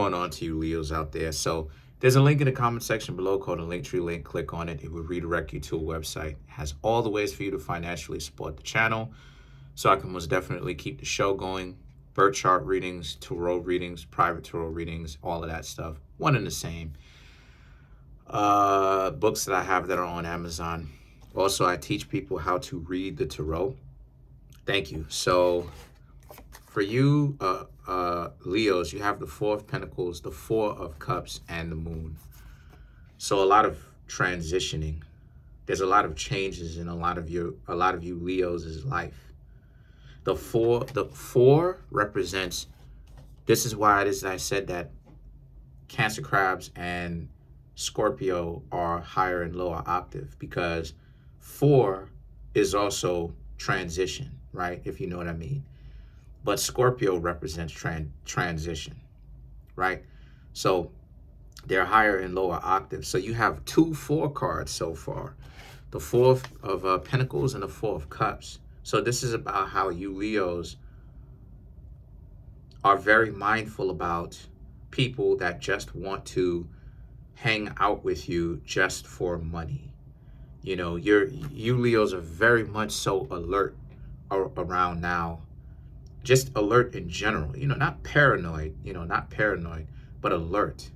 Going on to you Leos out there. So there's a link in the comment section below called a Linktree link. Click on it. It will redirect you to a website. It has all the ways for you to financially support the channel. So I can most definitely keep the show going. Birth chart readings, tarot readings, private tarot readings, all of that stuff. One and the same. Books that I have that are on Amazon. Also, I teach people how to read the tarot. Thank you. So for you, Leos, you have the Four of Pentacles, the Four of Cups, and the Moon. So a lot of transitioning. There's a lot of changes in a lot of you Leos' life. The four represents. This is why it is that I said that Cancer, Crabs, and Scorpio are higher and lower octave, because 4 is also transition, right? If you know what I mean. But Scorpio represents transition, right? So they're higher and lower octaves. So you have 2 4 cards so far. The Four of Pentacles and the Four of Cups. So this is about how you Leos are very mindful about people that just want to hang out with you just for money. You know, you Leos are very much so alert around now. Just alert in general, you know, not paranoid, but alert,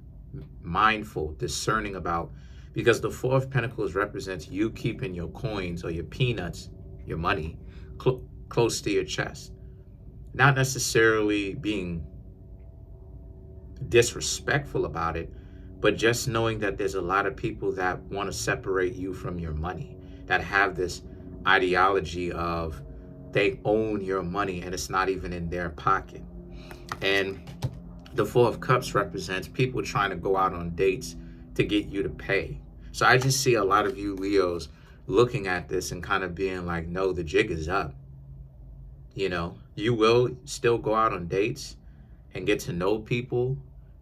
mindful, discerning about, because the Four of Pentacles represents you keeping your coins or your peanuts, your money, close to your chest. Not necessarily being disrespectful about it, but just knowing that there's a lot of people that want to separate you from your money, that have this ideology of they own your money and it's not even in their pocket. And the Four of Cups represents people trying to go out on dates to get you to pay. So I just see a lot of you Leos looking at this and kind of being like, no, the jig is up. You know, you will still go out on dates and get to know people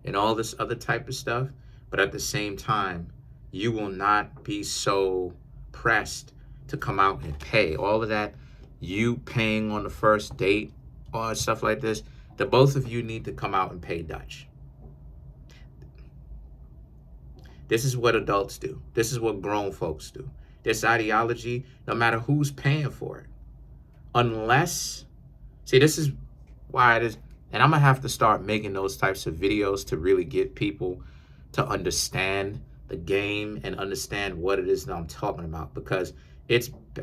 and all this other type of stuff. But at the same time, you will not be so pressed to come out and pay. All of that, you paying on the first date or stuff like this, the both of you need to come out and pay Dutch. This is what adults do. This is what grown folks do. This ideology, no matter who's paying for it. Unless, see, this is why it is, and I'm going to have to start making those types of videos to really get people to understand the game and understand what it is that I'm talking about. Because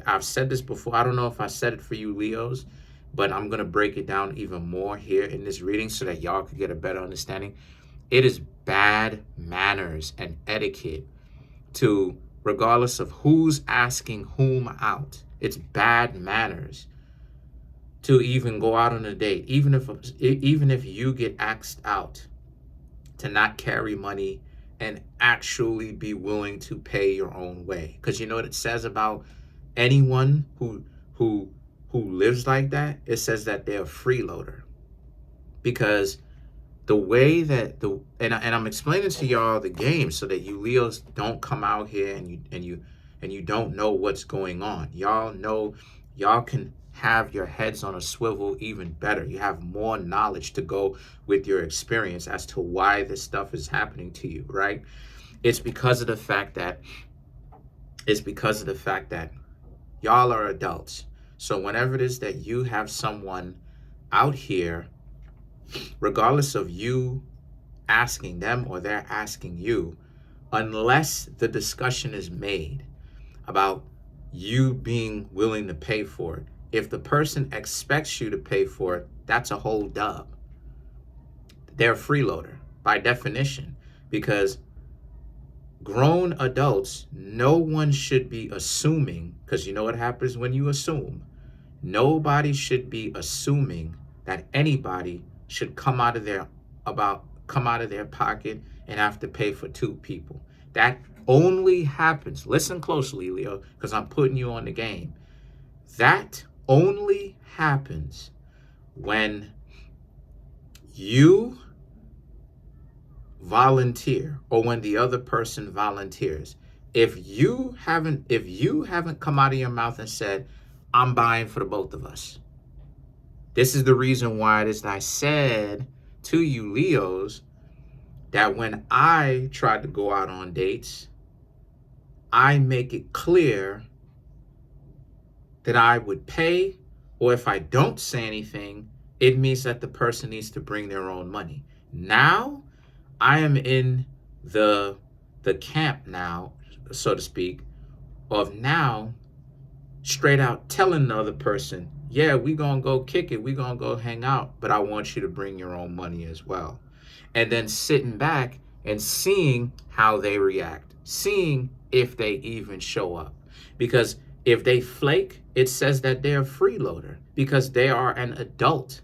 I've said this before. I don't know if I said it for you Leos, but I'm going to break it down even more here in this reading so that y'all could get a better understanding. It is bad manners and etiquette to, regardless of who's asking whom out, it's bad manners to even go out on a date, even if you get asked out, to not carry money and actually be willing to pay your own way. Because you know what it says about anyone who lives like that? It says that they're a freeloader. Because the way that and I'm explaining to y'all the game so that you Leos don't come out here and you don't know what's going on. Y'all know, y'all can have your heads on a swivel even better. You have more knowledge to go with your experience as to why this stuff is happening to you, right? It's because of the fact that y'all are adults. So whenever it is that you have someone out here, regardless of you asking them or they're asking you, unless the discussion is made about you being willing to pay for it, if the person expects you to pay for it, that's a whole dub. They're a freeloader by definition, because grown adults, no one should be assuming, because you know what happens when you assume? Nobody should be assuming that anybody should come out of their pocket and have to pay for 2 people. That only happens, listen closely, Leo, because I'm putting you on the game. That only happens when you volunteer or when the other person volunteers. If you haven't come out of your mouth and said, I'm buying for the both of us. This is the reason why it is that I said to you Leos, that when I try to go out on dates, I make it clear that I would pay, or if I don't say anything, it means that the person needs to bring their own money. Now, I am in the camp now, so to speak, of now straight out telling the other person, yeah, we gonna go kick it, we gonna go hang out, but I want you to bring your own money as well. And then sitting back and seeing how they react, seeing if they even show up. Because if they flake, it says that they're a freeloader because they are an adult.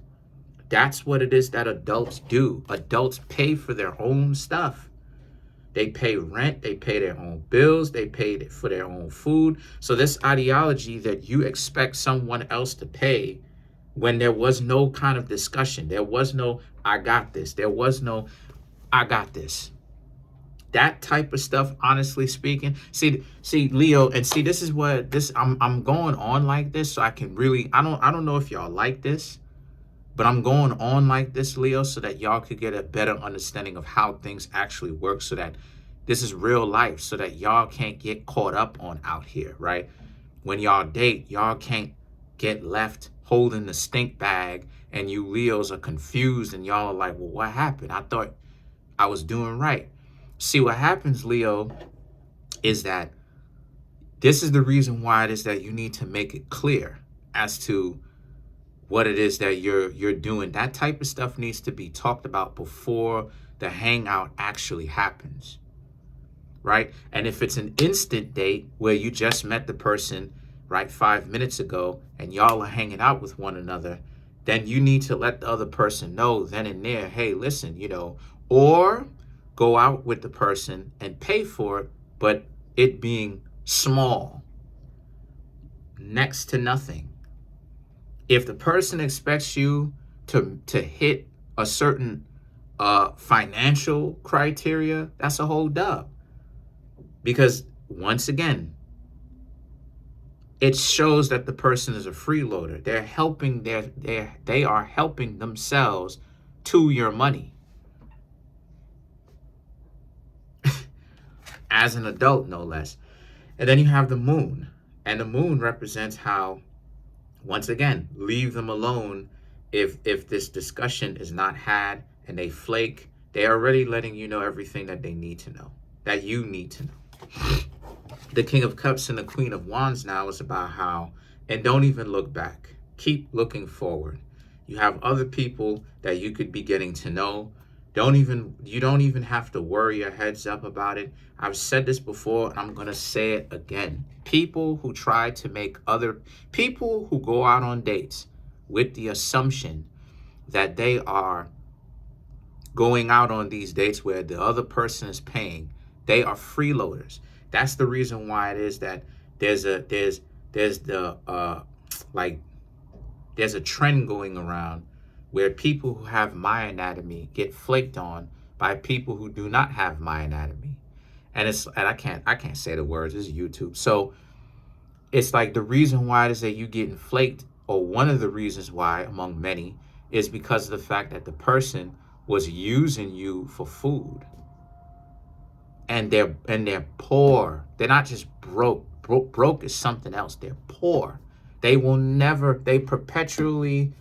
That's what it is that adults do. Adults pay for their own stuff. They pay rent, they pay their own bills, they pay for their own food. So this ideology that you expect someone else to pay when there was no kind of discussion, there was no, I got this, there was no, I got this. That type of stuff, honestly speaking, see, Leo, and see, this is what this, I'm going on like this so I can really, I don't know if y'all like this, but I'm going on like this, Leo, so that y'all could get a better understanding of how things actually work, so that this is real life, so that y'all can't get caught up on out here, right? When y'all date, y'all can't get left holding the stink bag and you Leos are confused and y'all are like, well, what happened? I thought I was doing right. See, what happens, Leo, is that this is the reason why it is that you need to make it clear as to what it is that you're doing. That type of stuff needs to be talked about before the hangout actually happens, right? And if it's an instant date where you just met the person, right, 5 minutes ago and y'all are hanging out with one another, then you need to let the other person know then and there, hey, listen, or go out with the person and pay for it, but it being small, next to nothing. If the person expects you to hit a certain financial criteria, that's a whole dub. Because once again, it shows that the person is a freeloader. They're helping they are helping themselves to your money. As an adult, no less. And then you have the moon. And the moon represents how, once again, leave them alone if this discussion is not had and they flake. They're already letting you know everything that they need to know, that you need to know. The King of Cups and the Queen of Wands now is about how, and don't even look back. Keep looking forward. You have other people that you could be getting to know. You don't even have to worry your heads up about it. I've said this before and I'm going to say it again. People who try to make people who go out on dates with the assumption that they are going out on these dates where the other person is paying, they are freeloaders. That's the reason why it is that there's a trend going around where people who have my anatomy get flaked on by people who do not have my anatomy. And I can't say the words, it's YouTube. So it's like the reason why it is that you getting flaked, or one of the reasons why among many, is because of the fact that the person was using you for food. And they're poor. They're not just broke. Broke is something else. They're poor. They perpetually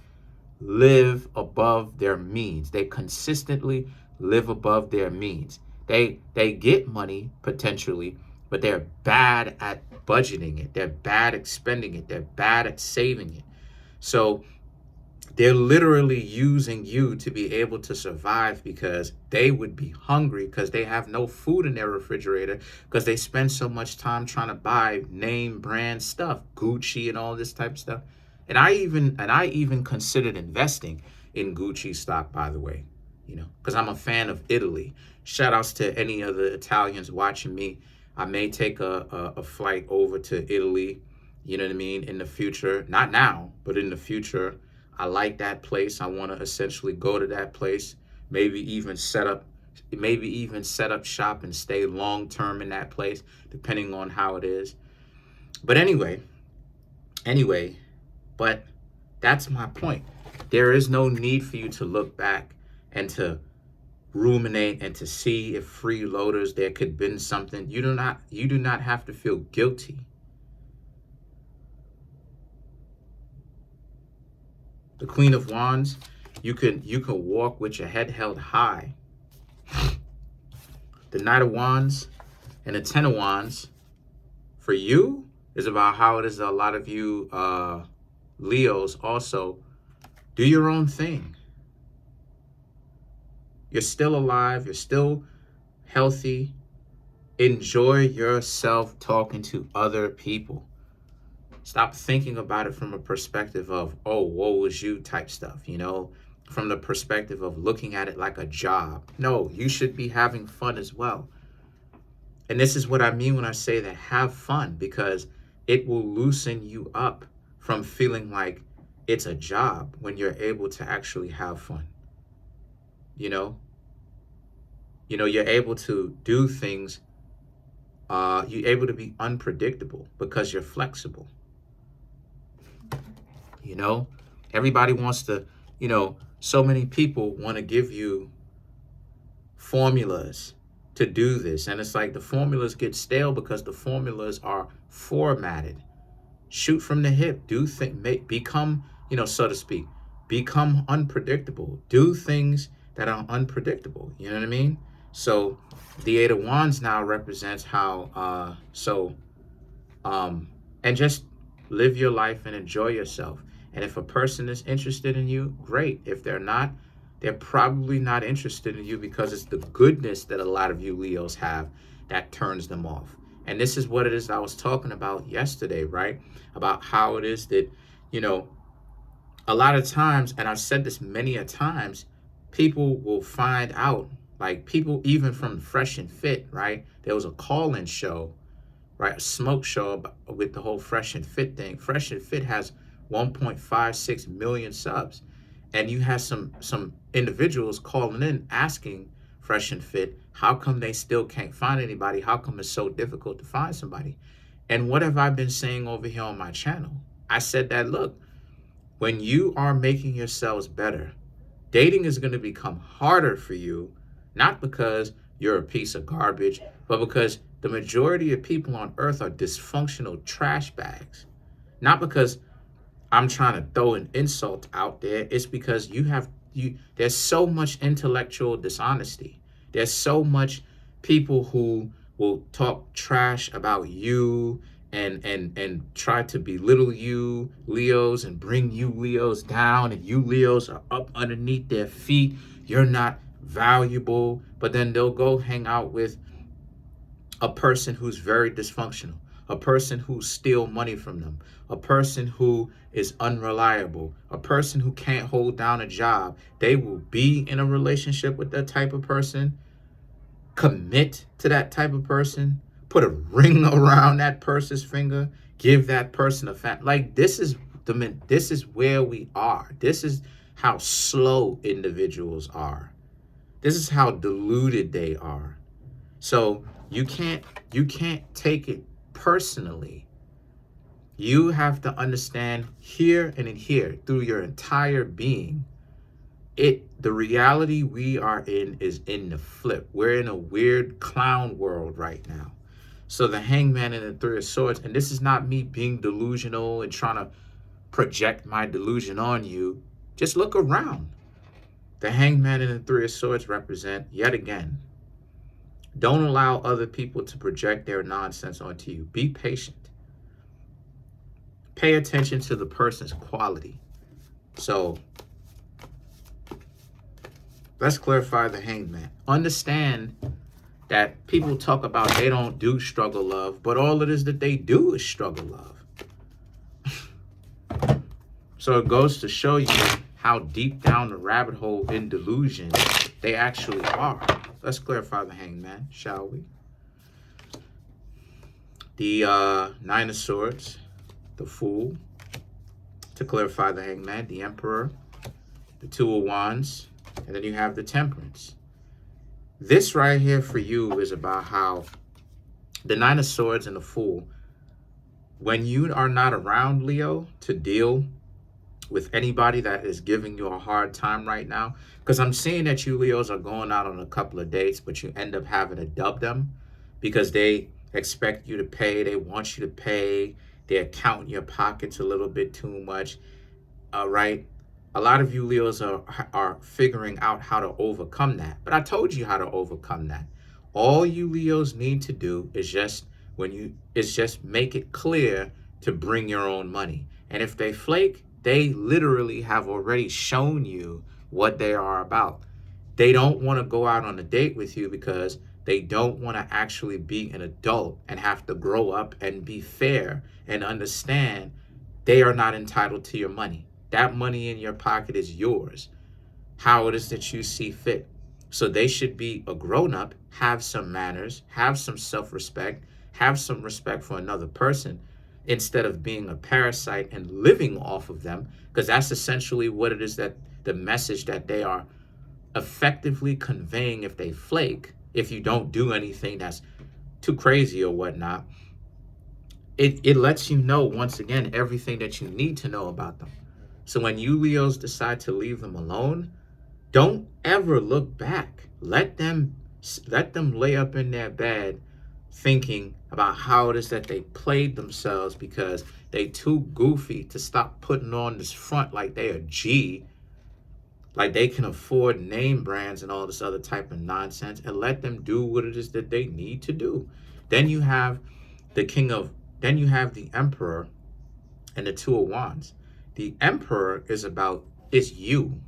live above their means. They consistently live above their means. They get money potentially, but they're bad at budgeting it. They're bad at spending it. They're bad at saving it. So they're literally using you to be able to survive, because they would be hungry because they have no food in their refrigerator, because they spend so much time trying to buy name brand stuff, Gucci and all this type of stuff. And I even considered investing in Gucci stock, by the way, because I'm a fan of Italy. Shout outs to any of the Italians watching me. I may take a flight over to Italy, you know what I mean, in the future. Not now, but in the future. I like that place. I want to essentially go to that place, maybe even set up shop and stay long term in that place, depending on how it is. But anyway, but that's my point. There is no need for you to look back and to ruminate and to see if freeloaders there could have been something. You do not have to feel guilty. The Queen of Wands, you can walk with your head held high. The Knight of Wands and the Ten of Wands, for you, is about how it is that a lot of you Leos also do your own thing. You're still alive. You're still healthy. Enjoy yourself talking to other people. Stop thinking about it from a perspective of, oh, woe is you type stuff, you know, from the perspective of looking at it like a job. No, you should be having fun as well. And this is what I mean when I say that have fun, because it will loosen you up from feeling like it's a job when you're able to actually have fun. You're able to do things. You're able to be unpredictable because you're flexible. Everybody wants to, so many people want to give you formulas to do this. And it's like the formulas get stale because the formulas are formatted. Shoot from the hip. Become, so to speak, become unpredictable. Do things that are unpredictable. You know what I mean? So the Eight of Wands now represents how, and just live your life and enjoy yourself. And if a person is interested in you, great. If they're not, they're probably not interested in you because it's the goodness that a lot of you Leos have that turns them off. And this is what it is I was talking about yesterday, right? About how it is that, a lot of times, and I've said this many a times, people will find out, like people even from Fresh and Fit, right? There was a call-in show, right? A smoke show with the whole Fresh and Fit thing. Fresh and Fit has 1.56 million subs. And you have some individuals calling in asking Fresh and Fit, how come they still can't find anybody? How come it's so difficult to find somebody? And what have I been saying over here on my channel? I said that, look, when you are making yourselves better, dating is going to become harder for you, not because you're a piece of garbage, but because the majority of people on earth are dysfunctional trash bags. Not because I'm trying to throw an insult out there. It's because there's so much intellectual dishonesty. There's so much people who will talk trash about you and try to belittle you Leos and bring you Leos down, and you Leos are up underneath their feet. You're not valuable. But then they'll go hang out with a person who's very dysfunctional, a person who steals money from them, a person who is unreliable, a person who can't hold down a job. They will be in a relationship with that type of person, commit to that type of person, put a ring around that person's finger, give that person a like this is where we are. This is how slow individuals are. This is how deluded they are. So you can't take it personally. You have to understand here and in here through your entire being. The reality we are in is in the flip. We're in a weird clown world right now. So the Hangman and the Three of Swords, and this is not me being delusional and trying to project my delusion on you. Just look around. The Hangman and the Three of Swords represent, yet again, don't allow other people to project their nonsense onto you. Be patient. Pay attention to the person's quality. So let's clarify the Hangman. Understand that people talk about they don't do struggle love, but all it is that they do is struggle love. So it goes to show you how deep down the rabbit hole in delusion they actually are. Let's clarify the Hangman, shall we? The Nine of Swords, the Fool. To clarify the Hangman, the Emperor, the Two of Wands, and then you have the Temperance. This right here for you is about how the Nine of Swords and the Fool, when you are not around, Leo, to deal with anybody that is giving you a hard time right now, because I'm seeing that you Leos are going out on a couple of dates, but you end up having to dub them because they expect you to pay. They want you to pay. They're counting your pockets a little bit too much. Right? A lot of you Leos are figuring out how to overcome that. But I told you how to overcome that. All you Leos need to do is just make it clear to bring your own money. And if they flake, they literally have already shown you what they are about. They don't want to go out on a date with you because they don't want to actually be an adult and have to grow up and be fair and understand they are not entitled to your money. That money in your pocket is yours, how it is that you see fit. So they should be a grown-up, have some manners, have some self-respect, have some respect for another person instead of being a parasite and living off of them, because that's essentially what it is, that the message that they are effectively conveying if they flake, if you don't do anything that's too crazy or whatnot. It lets you know, once again, everything that you need to know about them. So when you Leos decide to leave them alone, don't ever look back. Let them lay up in their bed thinking about how it is that they played themselves because they too goofy to stop putting on this front like they a G, like they can afford name brands and all this other type of nonsense, and let them do what it is that they need to do. Then you have the Emperor and the Two of Wands. The Emperor is you.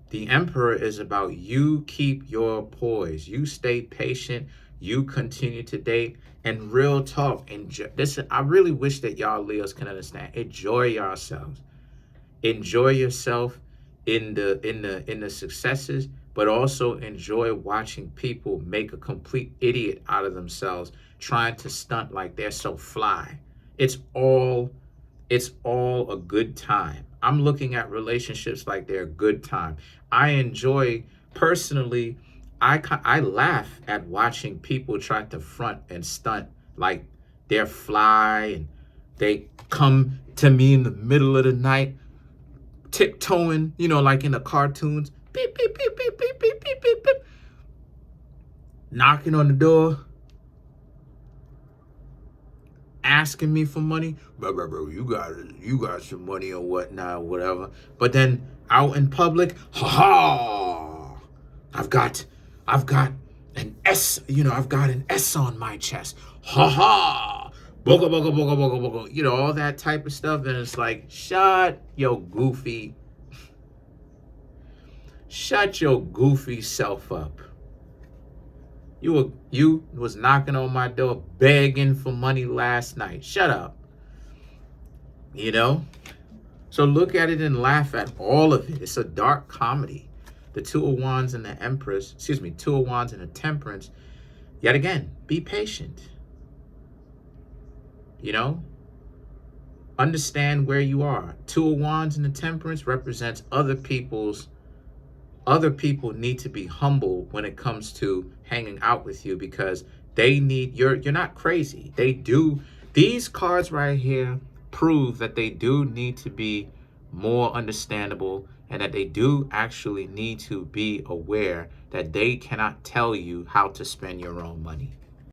The Emperor is about you keep your poise. You stay patient. You continue to date. And real talk. I really wish that y'all Leos can understand. Enjoy yourselves. Enjoy yourself in the successes, but also enjoy watching people make a complete idiot out of themselves, trying to stunt like they're so fly. It's all a good time. I'm looking at relationships like they're a good time. I enjoy, personally, I laugh at watching people try to front and stunt like they're fly, and they come to me in the middle of the night, tiptoeing, like in the cartoons, beep, beep, beep, beep, beep, beep, beep, beep, beep, knocking on the door, asking me for money. Bro, you got some money or whatnot, whatever. But then out in public, I've got an S, I've got an S on my chest. Boga, boga, boga, boga, boga, all that type of stuff. And it's like, shut your goofy self up. You was knocking on my door begging for money last night. Shut up. So look at it and laugh at all of it. It's a dark comedy. The Two of Wands and the Empress, Two of Wands and the Temperance. Yet again, be patient. Understand where you are. Two of Wands and the Temperance represents other people need to be humble when it comes to hanging out with you, because you're not crazy. These cards right here prove that they do need to be more understandable, and that they do actually need to be aware that they cannot tell you how to spend your own money.